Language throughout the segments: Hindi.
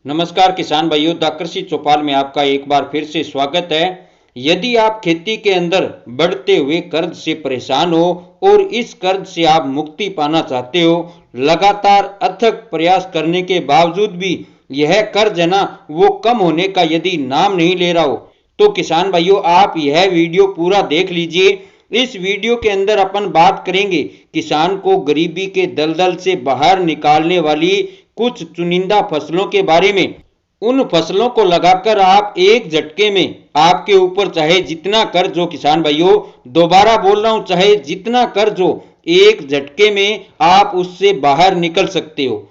नमस्कार किसान भाइयों, द कृषि चौपाल में आपका एक बार फिर से स्वागत है। यदि आप खेती के अंदर बढ़ते हुए कर्ज से परेशान हो और इस कर्ज से आप मुक्ति पाना चाहते हो, लगातार अथक प्रयास करने के बावजूद भी यह कर्ज है ना वो कम होने का यदि नाम नहीं ले रहा हो, तो किसान भाइयों आप यह वीडियो पूरा देख लीजिए। इस वीडियो के अंदर अपन बात करेंगे किसान को गरीबी के दलदल से बाहर निकालने वाली कुछ चुनिंदा फसलों के बारे में। उन फसलों को लगाकर आप एक झटके में आपके ऊपर चाहे जितना कर्ज हो, किसान भाइयों दोबारा बोल रहा हूं, चाहे जितना कर्ज हो, एक झटके में आप उससे बाहर निकल सकते हो।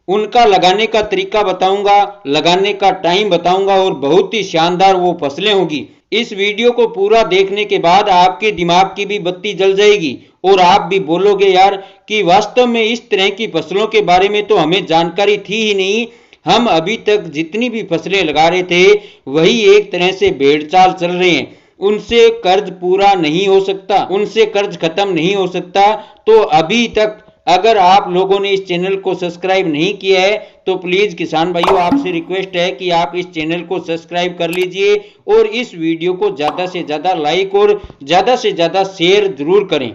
उनका लगाने का तरीका बताऊंगा, लगाने का टाइम बताऊंगा और बहुत ही शानदार वो फसलें होगी। इस वीडियो को पूरा देखने के बाद आपके दिमाग की भी बत्ती जल जाएगी और आप भी बोलोगे यार कि वास्तव में इस तरह की फसलों के बारे में तो हमें जानकारी थी ही नहीं। हम अभी तक जितनी भी फसलें लगा रहे थे वही एक तरह से भेड़चाल चल रहे हैं, उनसे कर्ज पूरा नहीं हो सकता, उनसे कर्ज खत्म नहीं हो सकता। तो अभी तक अगर आप लोगों ने इस चैनल को सब्सक्राइब नहीं किया है तो प्लीज किसान भाइयों आपसे रिक्वेस्ट है कि आप इस चैनल को सब्सक्राइब कर लीजिए और इस वीडियो को ज्यादा से ज्यादा लाइक और ज्यादा से ज्यादा शेयर जरूर करें।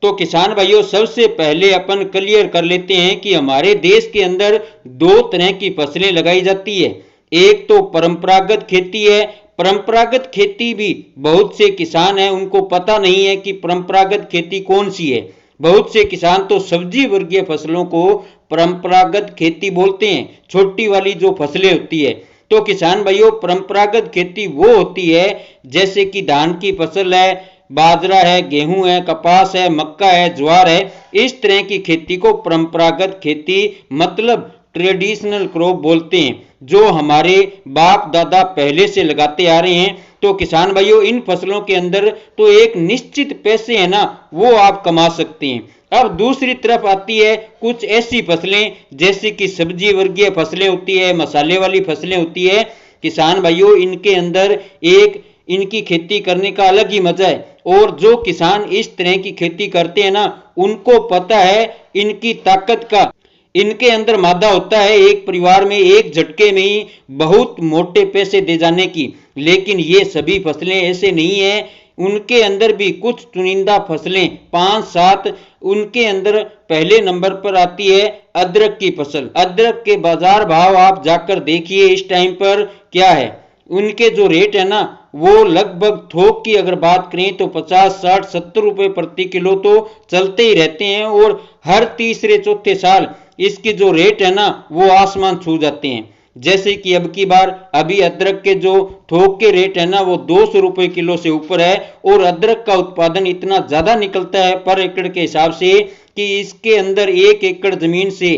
तो किसान भाइयों सबसे पहले अपन क्लियर कर लेते हैं कि हमारे देश के अंदर दो तरह की फसलें लगाई जाती है। एक तो परंपरागत खेती है। परंपरागत खेती भी बहुत से किसान हैं उनको पता नहीं है कि परंपरागत खेती कौन सी है। बहुत से किसान तो सब्जी वर्गीय फसलों को परंपरागत खेती बोलते हैं, छोटी वाली जो फसलें होती है। तो किसान भाइयों परंपरागत खेती वो होती है जैसे कि धान की फसल है, बाजरा है, गेहूं है, कपास है, मक्का है, ज्वार है। इस तरह की खेती को परंपरागत खेती मतलब ट्रेडिशनल क्रॉप बोलते हैं, जो हमारे बाप दादा पहले से लगाते आ रहे हैं। तो किसान भाइयों इन फसलों के अंदर तो एक निश्चित पैसे है ना वो आप कमा सकते हैं। अब दूसरी तरफ आती है कुछ ऐसी फसलें जैसे कि सब्जी वर्गीय फसलें होती है, मसाले वाली फसलें होती है। किसान भाइयों इनके अंदर एक इनकी खेती करने का अलग ही मजा है और जो किसान इस तरह की खेती करते हैं ना उनको पता है इनकी ताकत का। इनके अंदर मादा होता है एक परिवार में एक झटके में ही बहुत मोटे पैसे दे जाने की। लेकिन ये सभी फसलें ऐसे नहीं है, उनके अंदर भी कुछ चुनिंदा फसलें 5-7। उनके अंदर पहले नंबर पर आती है अदरक की फसल। अदरक के बाजार भाव आप जाकर देखिए इस टाइम पर क्या है। उनके जो रेट है ना वो लगभग थोक की अगर बात करें तो 50-60-70 रुपए प्रति किलो तो चलते ही रहते हैं और हर तीसरे चौथे साल इसके जो रेट है ना वो आसमान छू जाते हैं। जैसे कि अब की बार अभी अदरक के जो थोक के रेट है ना वो 200 रुपए किलो से ऊपर है और अदरक का उत्पादन इतना ज्यादा निकलता है पर एकड़ के हिसाब से कि इसके अंदर 1 एकड़ जमीन से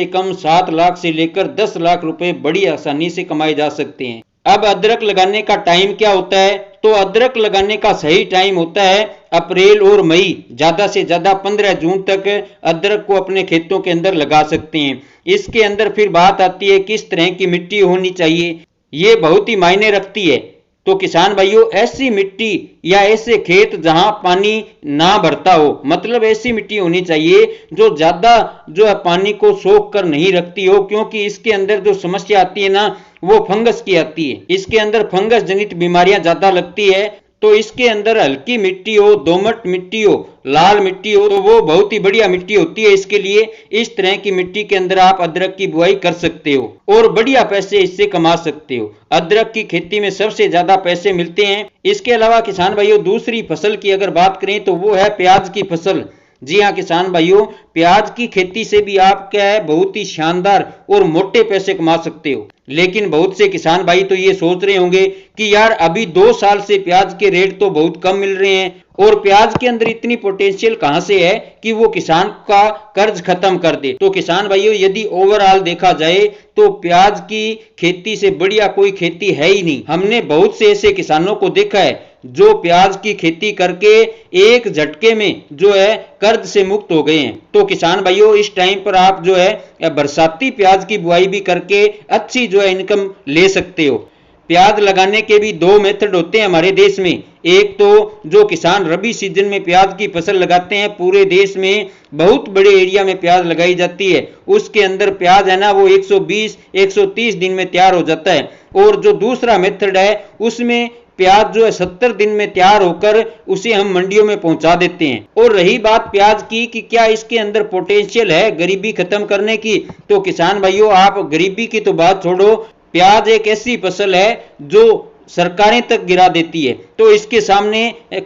कम 7 लाख से लेकर 10 लाख रुपए बड़ी आसानी से कमाए जा सकते हैं। अब अदरक लगाने का टाइम क्या होता है? तो अदरक लगाने का सही टाइम होता है अप्रैल और मई, ज्यादा से ज्यादा 15 जून तक अदरक को अपने खेतों के अंदर लगा सकते हैं। इसके अंदर फिर बात आती है किस तरह की मिट्टी होनी चाहिए, ये बहुत ही मायने रखती है। तो किसान भाइयों ऐसी मिट्टी या ऐसे खेत जहां पानी ना भरता हो, मतलब ऐसी मिट्टी होनी चाहिए जो ज्यादा जो है पानी को सोख कर नहीं रखती हो, क्योंकि इसके अंदर जो समस्या आती है ना वो फंगस की आती है। इसके अंदर फंगस जनित बीमारियां ज्यादा लगती है। तो इसके अंदर हल्की मिट्टी हो, दोमट मिट्टी हो, लाल मिट्टी हो तो वो बहुत ही बढ़िया मिट्टी होती है इसके लिए। इस तरह की मिट्टी के अंदर आप अदरक की बुआई कर सकते हो और बढ़िया पैसे इससे कमा सकते हो। अदरक की खेती में सबसे ज्यादा पैसे मिलते हैं। इसके अलावा किसान भाइयों दूसरी फसल की अगर बात करें तो वो है प्याज की फसल। जी हाँ किसान भाइयों प्याज की खेती से भी आप क्या है बहुत ही शानदार और मोटे पैसे कमा सकते हो। लेकिन बहुत से किसान भाई तो ये सोच रहे होंगे कि यार अभी 2 साल से प्याज के रेट तो बहुत कम मिल रहे हैं और प्याज के अंदर इतनी पोटेंशियल कहां से है कि वो किसान का कर्ज खत्म कर दे। तो किसान भाइयों यदि ओवरऑल देखा जाए तो प्याज की खेती से बढ़िया कोई खेती है ही नहीं। हमने बहुत से ऐसे किसानों को देखा है जो प्याज की खेती करके एक झटके में जो है कर्ज से मुक्त हो गए हैं। तो किसान भाइयों इस टाइम पर आप जो है बरसाती प्याज की बुआई भी करके अच्छी जो है इनकम ले सकते हो। प्याज लगाने के भी दो मेथड होते हैं हमारे देश में। एक तो जो किसान रबी सीजन में प्याज की फसल लगाते हैं, पूरे देश में बहुत बड़े एरिया में प्याज लगाई जाती है, उसके अंदर प्याज है ना वो 120-130 दिन में तैयार हो जाता है। और जो दूसरा मेथड है उसमें प्याज जो है 70 दिन में तैयार होकर उसे हम मंडियों में पहुंचा देते हैं। और रही बात प्याज की कि क्या इसके अंदर पोटेंशियल है गरीबी खत्म करने की, तो किसान भाइयों आप गरीबी की तो बात छोड़ो, प्याज एक ऐसी फसल है जो सरकारें तक गिरा देती है, तो इसके सामने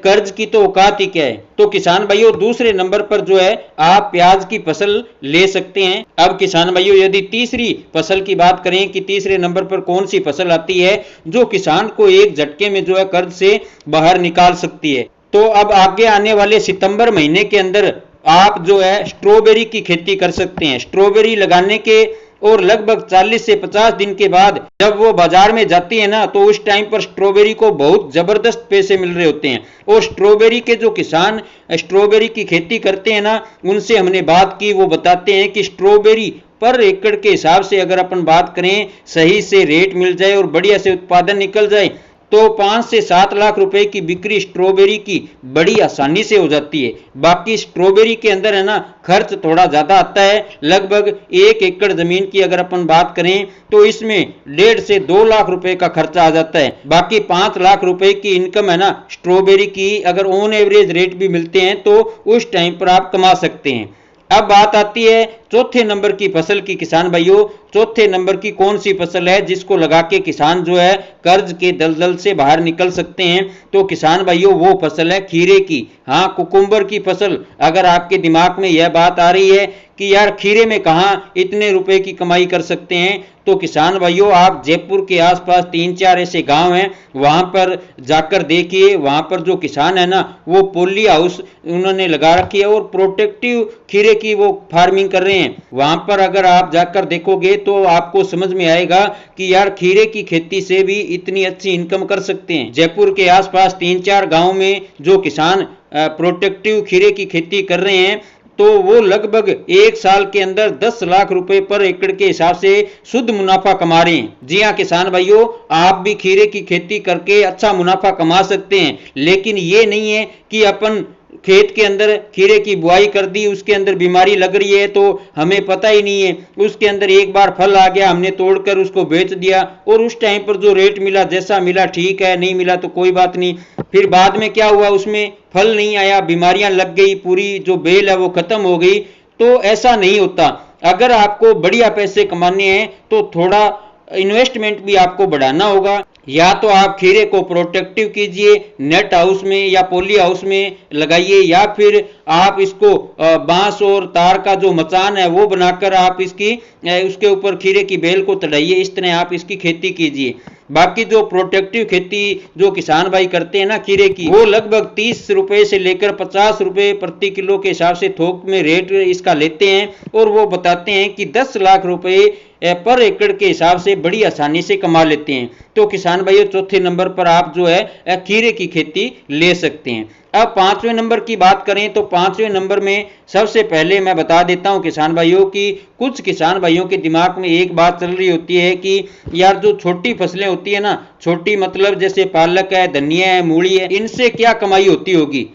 कर्ज की तो औकात ही क्या है। तो किसान भाइयों दूसरे नंबर पर जो है आप प्याज की फसल ले सकते हैं। अब किसान भाइयों यदि तीसरी फसल की बात करें कि तीसरे नंबर पर कौन सी फसल आती है जो किसान को एक झटके में जो है कर्ज से बाहर निकाल सकती है, तो अब आगे आने वाले सितंबर महीने के अंदर आप जो है स्ट्रॉबेरी की खेती कर सकते हैं। स्ट्रॉबेरी लगाने के और लगभग 40 से 50 दिन के बाद जब वो बाजार में जाती है ना, तो उस टाइम पर स्ट्रॉबेरी को बहुत जबरदस्त पैसे मिल रहे होते हैं। और स्ट्रॉबेरी के जो किसान स्ट्रॉबेरी की खेती करते हैं ना, उनसे हमने बात की, वो बताते हैं कि स्ट्रॉबेरी पर एकड़ के हिसाब से अगर अपन बात करें, सही से रेट मिल जाए और बढ़िया से उत्पादन निकल जाए, तो 5 से 7 लाख रुपए की बिक्री स्ट्रॉबेरी की बड़ी आसानी से हो जाती है। बाकी स्ट्रॉबेरी के अंदर है ना खर्च थोड़ा ज्यादा आता है, लगभग 1 एकड़ जमीन की अगर अपन बात करें तो इसमें 1.5 से 2 लाख रुपए का खर्चा आ जाता है। बाकी 5 लाख रुपए की इनकम है ना स्ट्रॉबेरी की, अगर ऑन एवरेज रेट भी मिलते हैं तो उस टाइम पर आप कमा सकते हैं। अब बात आती है चौथे नंबर की फसल की। किसान भाइयों चौथे नंबर की कौन सी फसल है जिसको लगा के किसान जो है कर्ज के दलदल से बाहर निकल सकते हैं, तो किसान भाइयों वो फसल है खीरे की। हाँ, कुकुम्बर की फसल। अगर आपके दिमाग में यह बात आ रही है कि यार खीरे में कहां इतने रुपए की कमाई कर सकते हैं, तो किसान भाइयों आप जयपुर के आसपास 3-4 ऐसे गांव हैं, वहां पर जाकर देखिए। वहां पर जो किसान है ना वो पोली हाउस उन्होंने लगा रखी है और प्रोटेक्टिव खीरे की वो फार्मिंग कर रहे हैं। वहां पर अगर आप जाकर देखोगे तो आपको समझ में आएगा कि यार खीरे की खेती से भी इतनी अच्छी इनकम कर सकते हैं। जयपुर के आसपास 3-4 गांव में जो किसान प्रोटेक्टिव खीरे की खेती कर रहे हैं, तो वो लगभग 1 साल के अंदर 10 लाख रुपए पर एकड़ के हिसाब से शुद्ध मुनाफा कमा रहे हैं। जी हाँ किसान भाइयों, आप भी खीरे की खेती करके अच्छा मुनाफा कमा सकते हैं, लेकिन ये नहीं है कि अपन खेत के अंदर खीरे की बुआई कर दी, उसके अंदर बीमारी लग रही है तो हमें पता ही नहीं है, उसके अंदर एक बार फल आ गया, हमने तोड़कर उसको बेच दिया और उस टाइम पर जो रेट मिला जैसा मिला ठीक है, नहीं मिला तो कोई बात नहीं। फिर बाद में क्या हुआ, उसमें फल नहीं आया, बीमारियां लग गई, पूरी जो बेल है वो खत्म हो गई। तो ऐसा नहीं होता। अगर आपको बढ़िया पैसे कमाने हैं तो थोड़ा इन्वेस्टमेंट भी आपको बढ़ाना होगा। या तो आप खीरे को प्रोटेक्टिव कीजिए, नेट हाउस में या पॉली हाउस में लगाइए, या फिर आप इसको बांस और तार का जो मचान है वो बनाकर आप इसकी उसके ऊपर खीरे की बेल को चढ़ाइए। इस तरह आप इसकी खेती कीजिए। बाकी जो प्रोटेक्टिव खेती जो किसान भाई करते हैं ना खीरे की, वो लगभग 30 रुपए से लेकर 50 रुपए प्रति किलो के हिसाब से थोक में रेट इसका लेते हैं और वो बताते हैं कि 10 लाख रुपए पर एकड़ के हिसाब से बड़ी आसानी से कमा लेते हैं। तो किसान भाइयों चौथे नंबर पर आप जो है खीरे की खेती ले सकते हैं। अब 5वें नंबर की बात करें तो 5वें नंबर में सबसे पहले मैं बता देता हूं किसान भाइयों की, कुछ किसान भाइयों के दिमाग में एक बात चल रही होती है कि यार जो छोटी फसलें होती है ना, छोटी मतलब जैसे पालक है, धनिया है, मूली है, इनसे क्या कमाई होती होगी।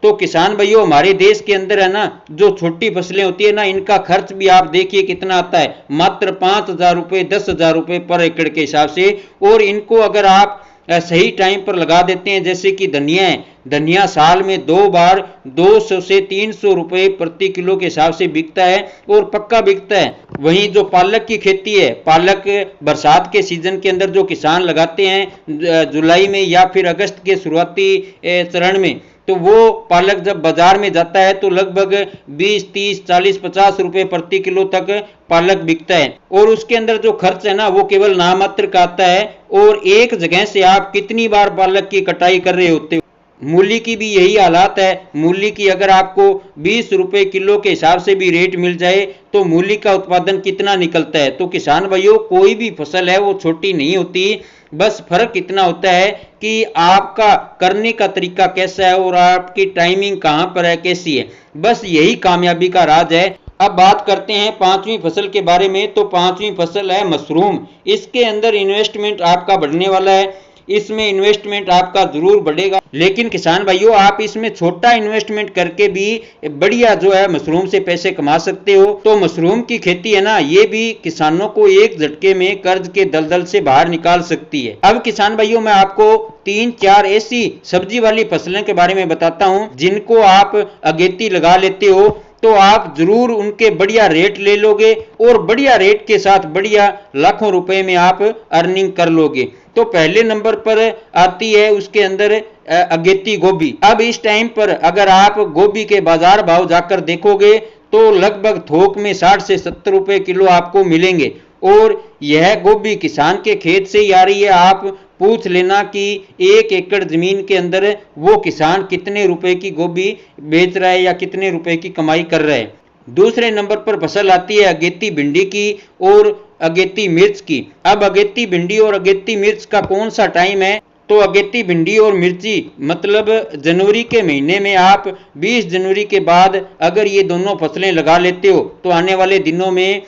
तो किसान भाइयों हमारे देश के अंदर है ना जो छोटी फसलें होती है ना, इनका खर्च भी आप देखिए कितना आता है, मात्र 5,000 रुपए 10,000 रुपए पर एकड़ के हिसाब से। और इनको अगर आप सही टाइम पर लगा देते हैं, जैसे कि धनिया है, धनिया साल में 2 बार 200 से 300 रुपए प्रति किलो के हिसाब से बिकता है और पक्का बिकता है। वहीं जो पालक की खेती है, पालक बरसात के सीजन के अंदर जो किसान लगाते हैं जुलाई में या फिर अगस्त के शुरुआती चरण में, तो वो पालक जब बाजार में जाता है तो लगभग 20, 30, 40, 50 रुपए प्रति किलो तक पालक बिकता है। और उसके अंदर जो खर्च है ना वो केवल नामात्र का आता है। और एक जगह से आप कितनी बार पालक की कटाई कर रहे होते हो। मूली की भी यही हालात है। मूली की अगर आपको 20 रुपए किलो के हिसाब से भी रेट मिल जाए तो मूली का उत्पादन कितना निकलता है। तो किसान भाइयों कोई भी फसल है वो छोटी नहीं होती, बस फर्क इतना होता है कि आपका करने का तरीका कैसा है और आपकी टाइमिंग कहां पर है, कैसी है, बस यही कामयाबी का राज है। अब बात करते हैं पांचवी फसल के बारे में। तो पांचवी फसल है मशरूम। इसके अंदर इन्वेस्टमेंट आपका बढ़ने वाला है, इसमें इन्वेस्टमेंट आपका जरूर बढ़ेगा, लेकिन किसान भाइयों आप इसमें छोटा इन्वेस्टमेंट करके भी बढ़िया जो है मशरूम से पैसे कमा सकते हो। तो मशरूम की खेती है ना, ये भी किसानों को एक झटके में कर्ज के दलदल से बाहर निकाल सकती है। अब किसान भाइयों मैं आपको 3-4 ऐसी सब्जी वाली फसलों के बारे में बताता हूं जिनको आप अगेती लगा लेते हो तो आप जरूर उनके बढ़िया रेट ले लोगे और बढ़िया रेट के साथ बढ़िया लाखों रुपए में आप अर्निंग कर लोगे। तो पहले नंबर पर आती है उसके अंदर अगेती गोभी। अब इस टाइम पर अगर आप गोभी के बाजार भाव जाकर देखोगे तो लगभग थोक में 60 से 70 रुपए किलो आपको मिलेंगे और यह गोभी किसान के खेत से ही आ रही है। आप पूछ लेना कि 1 एकड़ जमीन के अंदर वो किसान कितने रुपए की गोभी बेच रहा है या कितने रुपए की कमाई कर रहा है। दूसरे नंबर पर फसल आती है अगेती भिंडी की और अगेती मिर्च की। अब अगेती भिंडी और अगेती मिर्च का कौन सा टाइम है? तो अगेती भिंडी और मिर्ची मतलब जनवरी के महीने में आप 20 जनवरी के बाद अगर ये दोनों फसलें लगा लेते हो तो आने वाले दिनों में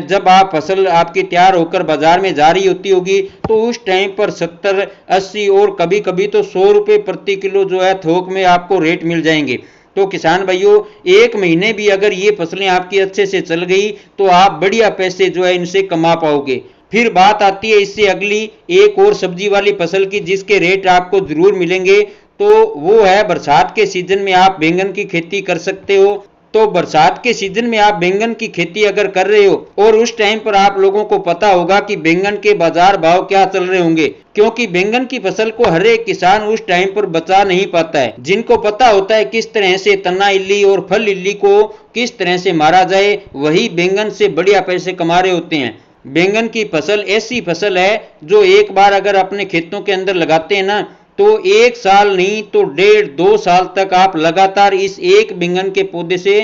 जब आप फसल आपकी तैयार होकर बाजार में जा रही होती होगी तो उस टाइम पर 70, 80 और कभी कभी तो 100 रुपये प्रति किलो जो है थोक में आपको रेट मिल जाएंगे। तो किसान भाइयों एक महीने भी अगर ये फसलें आपकी अच्छे से चल गई तो आप बढ़िया पैसे जो है इनसे कमा पाओगे। फिर बात आती है इससे अगली एक और सब्जी वाली फसल की जिसके रेट आपको जरूर मिलेंगे, तो वो है बरसात के सीजन में आप बैंगन की खेती कर सकते हो। तो बरसात के सीजन में आप बैंगन की खेती अगर कर रहे हो और उस टाइम पर आप लोगों को पता होगा कि बैंगन के बाजार भाव क्या चल रहे होंगे, क्योंकि बैंगन की फसल को हर एक किसान उस टाइम पर बचा नहीं पाता है। जिनको पता होता है किस तरह से तना इल्ली और फल इल्ली को किस तरह से मारा जाए, वही बैंगन से बढ़िया पैसे कमा रहे होते हैं। बैंगन की फसल ऐसी फसल है जो एक बार अगर अपने खेतों के अंदर लगाते हैं ना तो 1 साल नहीं तो 1.5-2 साल तक आप लगातार इस एक बैंगन के पौधे से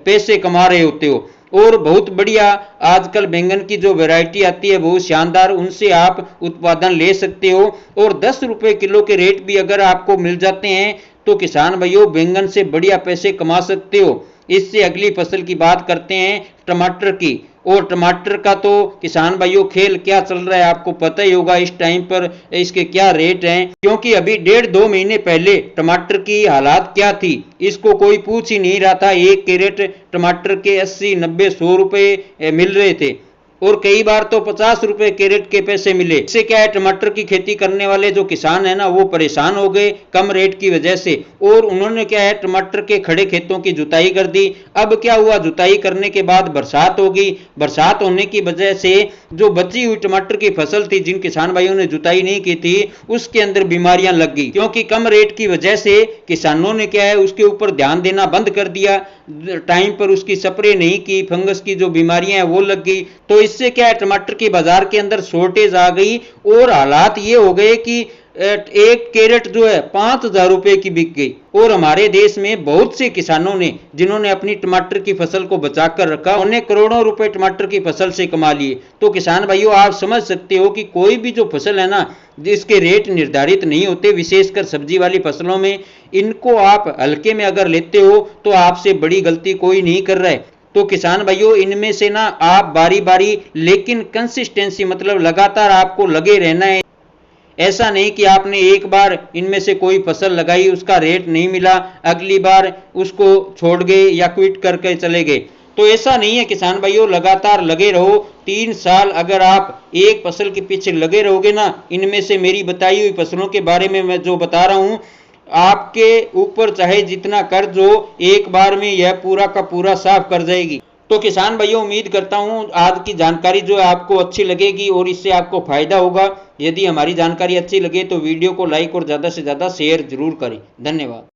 पैसे कमा रहे होते हो। और बहुत बढ़िया आजकल बैंगन की जो वैरायटी आती है बहुत शानदार, उनसे आप उत्पादन ले सकते हो और 10 रुपए किलो के रेट भी अगर आपको मिल जाते हैं तो किसान भाइयों बैंगन से बढ़िया पैसे कमा सकते हो। इससे अगली फसल की बात करते हैं टमाटर की। और टमाटर का तो किसान भाइयों खेल क्या चल रहा है आपको पता ही होगा इस टाइम पर इसके क्या रेट हैं, क्योंकि अभी 1.5-2 महीने पहले टमाटर की हालात क्या थी इसको कोई पूछ ही नहीं रहा था। 1 कैरेट टमाटर के 80, 90, 100 रुपए मिल रहे थे और कई बार तो 50 रुपए कैरेट के पैसे मिले। इससे क्या है टमाटर की खेती करने वाले जो किसान है ना वो परेशान हो गए कम रेट की वजह से और उन्होंने क्या है टमाटर के खड़े खेतों की जुताई कर दी। अब क्या हुआ, जुताई करने के बाद बरसात हो गई। बरसात होने की वजह से जो बची हुई टमाटर की फसल थी जिन किसान भाइयों ने जुताई नहीं की थी उसके अंदर बीमारियां लग गई, क्योंकि कम रेट की वजह से किसानों ने क्या है उसके ऊपर ध्यान देना बंद कर दिया, टाइम पर उसकी स्प्रे नहीं की, फंगस की जो बीमारियां हैं वो लग गई। तो इससे क्या है टमाटर की बाजार के अंदर शॉर्टेज आ गई और हालात ये हो गए कि 1 कैरेट जो है 5,000 रुपए की बिक गई। और हमारे देश में बहुत से किसानों ने जिन्होंने अपनी टमाटर की फसल को बचा कर रखा उन्हें करोड़ों रुपए टमाटर की फसल से कमा लिए। तो किसान भाइयों आप समझ सकते हो कि कोई भी जो फसल है ना जिसके रेट निर्धारित नहीं होते, विशेषकर सब्जी वाली फसलों में, इनको आप हल्के में अगर लेते हो तो आपसे बड़ी गलती कोई नहीं कर रहा है। तो किसान भाइयों इनमें से ना आप बारी बारी लेकिन कंसिस्टेंसी मतलब लगातार आपको लगे रहना है। ऐसा नहीं कि आपने एक बार इनमें से कोई फसल लगाई उसका रेट नहीं मिला अगली बार उसको छोड़ गए या क्विट करके चले गए। तो ऐसा नहीं है किसान भाइयों, लगातार लगे रहो। 3 साल अगर आप एक फसल के पीछे लगे रहोगे ना, इनमें से मेरी बताई हुई फसलों के बारे में मैं जो बता रहा हूं, आपके ऊपर चाहे जितना कर्ज हो एक बार में यह पूरा का पूरा साफ कर जाएगी। तो किसान भाइयों उम्मीद करता हूं आज की जानकारी जो है आपको अच्छी लगेगी और इससे आपको फायदा होगा। यदि हमारी जानकारी अच्छी लगे तो वीडियो को लाइक और ज़्यादा से ज़्यादा शेयर जरूर करें। धन्यवाद।